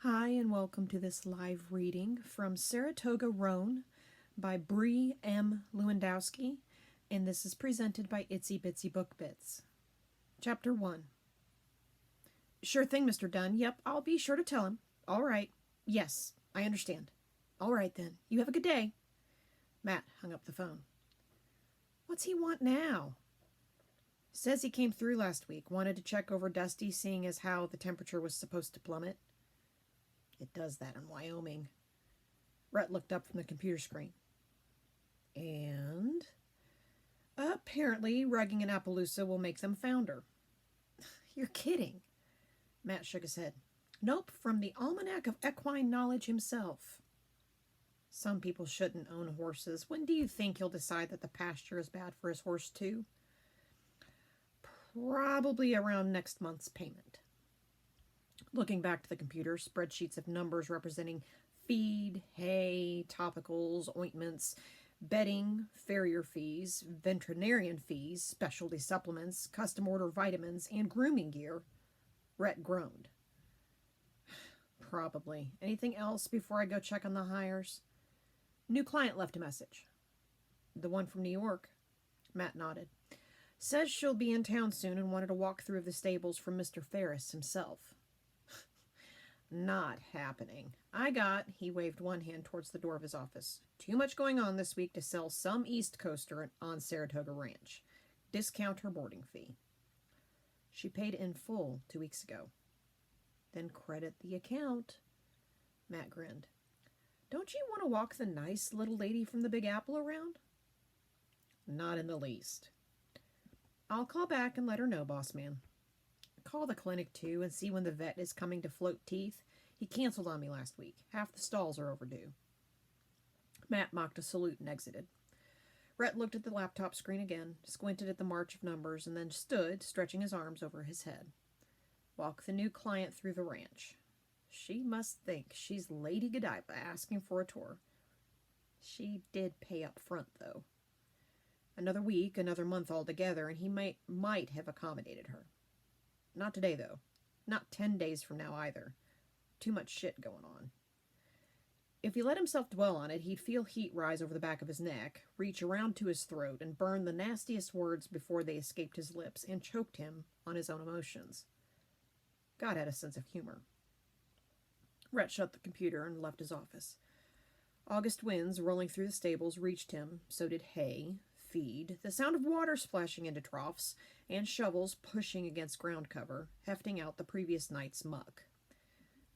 Hi, and welcome to this live reading from Saratoga, Roan by Bree M. Lewandowski, and this is presented by Itsy Bitsy Book Bits. Chapter 1. Sure thing, Mr. Dunn. Yep, I'll be sure to tell him. All right. Yes, I understand. All right, then. You have a good day. Matt hung up the phone. What's he want now? Says he came through last week, wanted to check over Dusty, seeing as how the temperature was supposed to plummet. It does that in Wyoming. Rhett looked up from the computer screen. And apparently rugging in Appaloosa will make them founder. You're kidding. Matt shook his head. Nope, from the Almanac of Equine Knowledge himself. Some people shouldn't own horses. When do you think he'll decide that the pasture is bad for his horse too? Probably around next month's payment. Looking back to the computer, spreadsheets of numbers representing feed, hay, topicals, ointments, bedding, farrier fees, veterinarian fees, specialty supplements, custom order vitamins, and grooming gear. Rhett groaned. Probably. Anything else before I go check on the hires? New client left a message. The one from New York? Matt nodded. Says she'll be in town soon and wanted a walkthrough of the stables from Mr. Ferris himself. Not happening. He waved one hand towards the door of his office. Too much going on this week to sell some East Coaster on Saratoga Ranch. Discount her boarding fee. She paid in full 2 weeks ago. Then credit the account. Matt grinned. Don't you want to walk the nice little lady from the Big Apple around? Not in the least. I'll call back and let her know, boss man. Call the clinic, too, and see when the vet is coming to float teeth. He canceled on me last week. Half the stalls are overdue. Matt mocked a salute and exited. Rhett looked at the laptop screen again, squinted at the march of numbers, and then stood, stretching his arms over his head. Walk the new client through the ranch. She must think she's Lady Godiva asking for a tour. She did pay up front, though. Another week, another month altogether, and he might have accommodated her. Not today, though. Not 10 days from now, either. Too much shit going on. If he let himself dwell on it, he'd feel heat rise over the back of his neck, reach around to his throat, and burn the nastiest words before they escaped his lips and choked him on his own emotions. God had a sense of humor. Rhett shut the computer and left his office. August winds rolling through the stables reached him, so did hay, feed, the sound of water splashing into troughs, and shovels pushing against ground cover, hefting out the previous night's muck.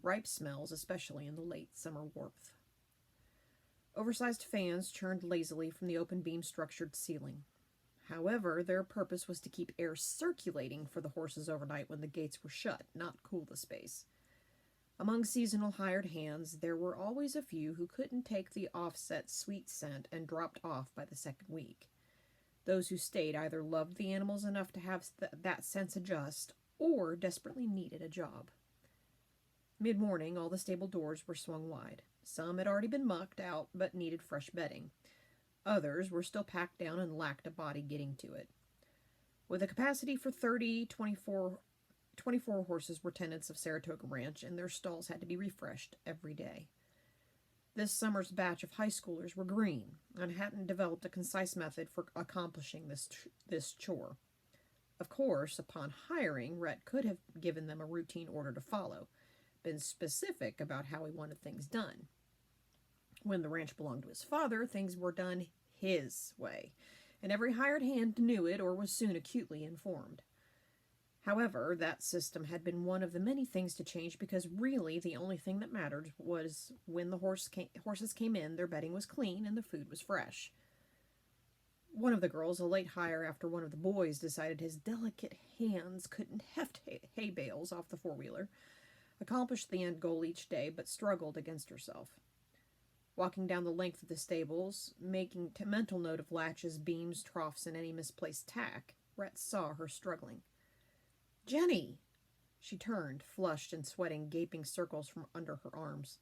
Ripe smells, especially in the late summer warmth. Oversized fans churned lazily from the open beam-structured ceiling. However, their purpose was to keep air circulating for the horses overnight when the gates were shut, not cool the space. Among seasonal hired hands, there were always a few who couldn't take the offset sweet scent and dropped off by the second week. Those who stayed either loved the animals enough to have that sense adjust or desperately needed a job. Mid-morning, all the stable doors were swung wide. Some had already been mucked out but needed fresh bedding. Others were still packed down and lacked a body getting to it. With a capacity for 24 horses were tenants of Saratoga Ranch, and their stalls had to be refreshed every day. This summer's batch of high schoolers were green and hadn't developed a concise method for accomplishing this chore. Of course, upon hiring, Rhett could have given them a routine order to follow, been specific about how he wanted things done. When the ranch belonged to his father, things were done his way, and every hired hand knew it or was soon acutely informed. However, that system had been one of the many things to change because really the only thing that mattered was when the horses came in, their bedding was clean and the food was fresh. One of the girls, a late hire after one of the boys decided his delicate hands couldn't heft hay bales off the four-wheeler, accomplished the end goal each day but struggled against herself. Walking down the length of the stables, making mental note of latches, beams, troughs, and any misplaced tack, Rhett saw her struggling. Jenny! She turned, flushed and sweating gaping circles from under her arms.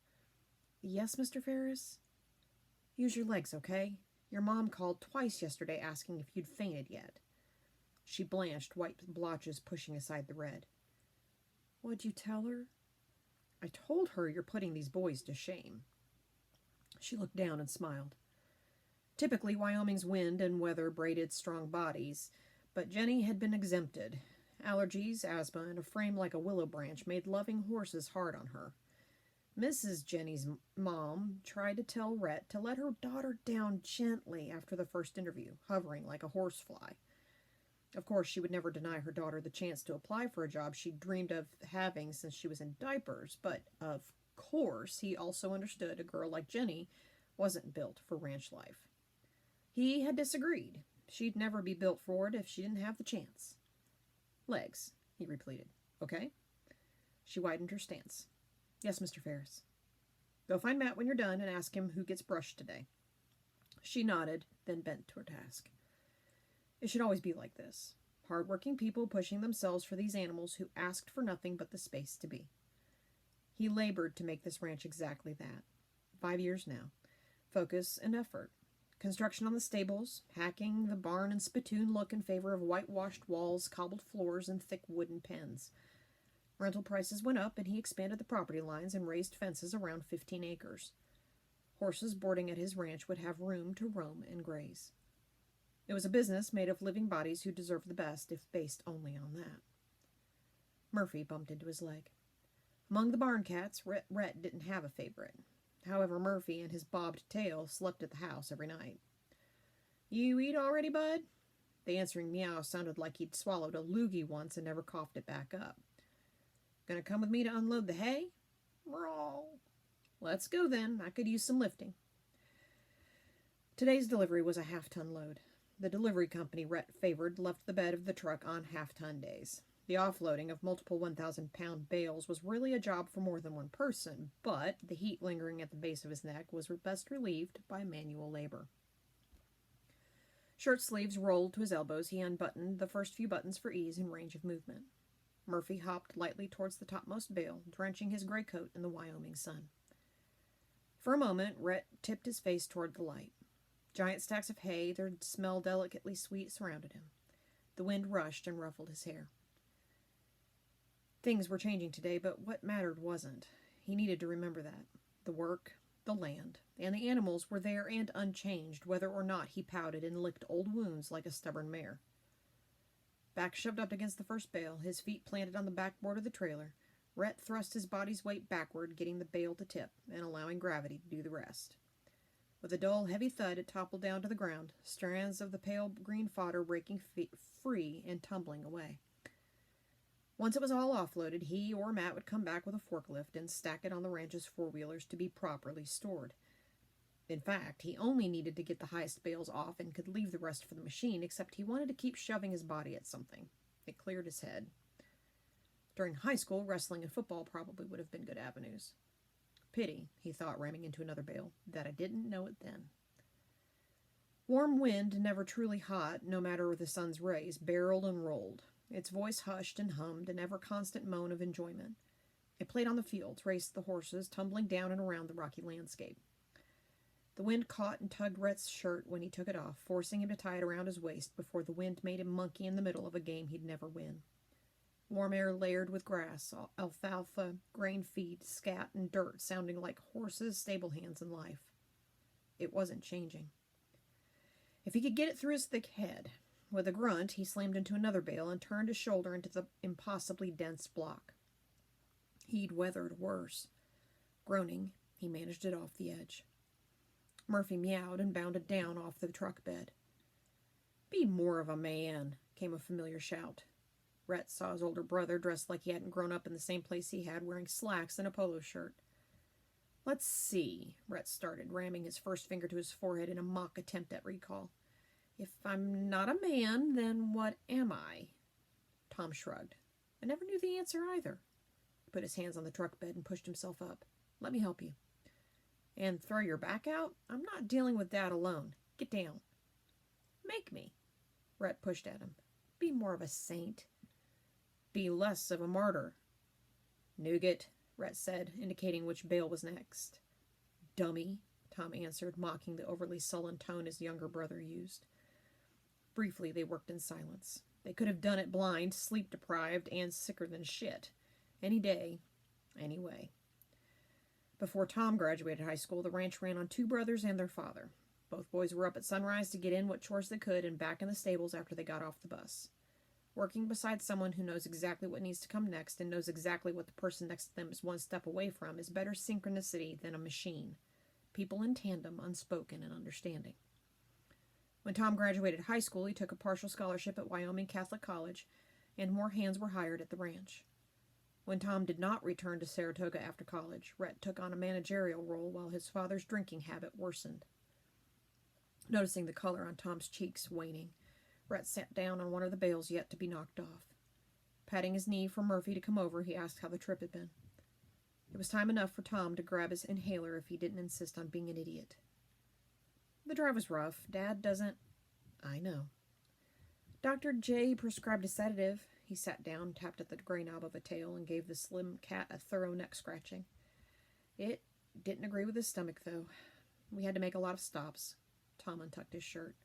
Yes, Mr. Ferris? Use your legs, okay? Your mom called twice yesterday asking if you'd fainted yet. She blanched, white blotches pushing aside the red. What'd you tell her? I told her you're putting these boys to shame. She looked down and smiled. Typically, Wyoming's wind and weather braided strong bodies, but Jenny had been exempted. Allergies, asthma, and a frame like a willow branch made loving horses hard on her. Mrs. Jenny's mom tried to tell Rhett to let her daughter down gently after the first interview, hovering like a horsefly. Of course, she would never deny her daughter the chance to apply for a job she'd dreamed of having since she was in diapers, but of course he also understood a girl like Jenny wasn't built for ranch life. He had disagreed. She'd never be built for it if she didn't have the chance. Legs, he repleaded. Okay? She widened her stance. Yes, Mr. Ferris. Go find Matt when you're done and ask him who gets brushed today. She nodded, then bent to her task. It should always be like this. Hard-working people pushing themselves for these animals who asked for nothing but the space to be. He labored to make this ranch exactly that. 5 years now. Focus and effort. Construction on the stables, hacking the barn and spittoon look in favor of whitewashed walls, cobbled floors, and thick wooden pens. Rental prices went up, and he expanded the property lines and raised fences around 15 acres. Horses boarding at his ranch would have room to roam and graze. It was a business made of living bodies who deserved the best, if based only on that. Murphy bumped into his leg. Among the barn cats, Rhett didn't have a favorite. However, Murphy and his bobbed tail slept at the house every night. You eat already, bud? The answering meow sounded like he'd swallowed a loogie once and never coughed it back up. Gonna come with me to unload the hay? Raw. Let's go then. I could use some lifting. Today's delivery was a half-ton load. The delivery company Rhett favored left the bed of the truck on half-ton days. The offloading of multiple 1,000-pound bales was really a job for more than one person, but the heat lingering at the base of his neck was best relieved by manual labor. Shirt sleeves rolled to his elbows, he unbuttoned the first few buttons for ease and range of movement. Murphy hopped lightly towards the topmost bale, drenching his gray coat in the Wyoming sun. For a moment, Rhett tipped his face toward the light. Giant stacks of hay, their smell delicately sweet, surrounded him. The wind rushed and ruffled his hair. Things were changing today, but what mattered wasn't. He needed to remember that. The work, the land, and the animals were there and unchanged, whether or not he pouted and licked old wounds like a stubborn mare. Back shoved up against the first bale, his feet planted on the backboard of the trailer, Rhett thrust his body's weight backward, getting the bale to tip and allowing gravity to do the rest. With a dull, heavy thud, it toppled down to the ground, strands of the pale green fodder breaking free and tumbling away. Once it was all offloaded, he or Matt would come back with a forklift and stack it on the ranch's four-wheelers to be properly stored. In fact, he only needed to get the highest bales off and could leave the rest for the machine, except he wanted to keep shoving his body at something. It cleared his head. During high school, wrestling and football probably would have been good avenues. Pity, he thought, ramming into another bale, that I didn't know it then. Warm wind, never truly hot, no matter the sun's rays, barreled and rolled. Its voice hushed and hummed, an ever-constant moan of enjoyment. It played on the fields, raced the horses, tumbling down and around the rocky landscape. The wind caught and tugged Rhett's shirt when he took it off, forcing him to tie it around his waist before the wind made him monkey in the middle of a game he'd never win. Warm air layered with grass, alfalfa, grain feed, scat, and dirt sounding like horses' stable hands in life. It wasn't changing. If he could get it through his thick head. With a grunt, he slammed into another bale and turned his shoulder into the impossibly dense block. He'd weathered worse. Groaning, he managed it off the edge. Murphy meowed and bounded down off the truck bed. "Be more of a man," came a familiar shout. Rhett saw his older brother, dressed like he hadn't grown up in the same place he had, wearing slacks and a polo shirt. "Let's see," Rhett started, ramming his first finger to his forehead in a mock attempt at recall. "If I'm not a man, then what am I?" Tom shrugged. "I never knew the answer either." He put his hands on the truck bed and pushed himself up. "Let me help you." "And throw your back out? I'm not dealing with that alone. Get down." "Make me." Rhett pushed at him. "Be more of a saint. Be less of a martyr." "Nougat," Rhett said, indicating which bale was next. "Dummy," Tom answered, mocking the overly sullen tone his younger brother used. Briefly, they worked in silence. They could have done it blind, sleep-deprived, and sicker than shit. Any day, any way. Before Tom graduated high school, the ranch ran on two brothers and their father. Both boys were up at sunrise to get in what chores they could and back in the stables after they got off the bus. Working beside someone who knows exactly what needs to come next and knows exactly what the person next to them is one step away from is better synchronicity than a machine. People in tandem, unspoken and understanding. When Tom graduated high school, he took a partial scholarship at Wyoming Catholic College, and more hands were hired at the ranch. When Tom did not return to Saratoga after college, Rhett took on a managerial role while his father's drinking habit worsened. Noticing the color on Tom's cheeks waning, Rhett sat down on one of the bales yet to be knocked off. Patting his knee for Murphy to come over, he asked how the trip had been. It was time enough for Tom to grab his inhaler if he didn't insist on being an idiot. The drive was rough. Dad doesn't... I know. Dr. J prescribed a sedative. He sat down, tapped at the gray knob of a tail, and gave the slim cat a thorough neck scratching. It didn't agree with his stomach, though. We had to make a lot of stops. Tom untucked his shirt.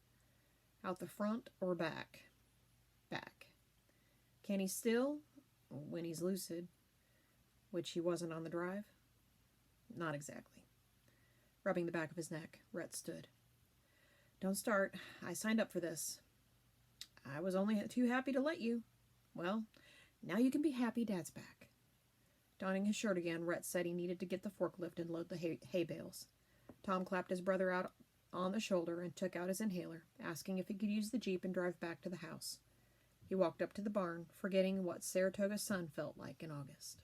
Out the front or back? Back. Can he still? When he's lucid. Which he wasn't on the drive? Not exactly. Rubbing the back of his neck, Rhett stood. Don't start. I signed up for this. I was only too happy to let you. Well, now you can be happy Dad's back. Donning his shirt again, Rhett said he needed to get the forklift and load the hay bales. Tom clapped his brother out on the shoulder and took out his inhaler, asking if he could use the Jeep and drive back to the house. He walked up to the barn, forgetting what Saratoga sun felt like in August.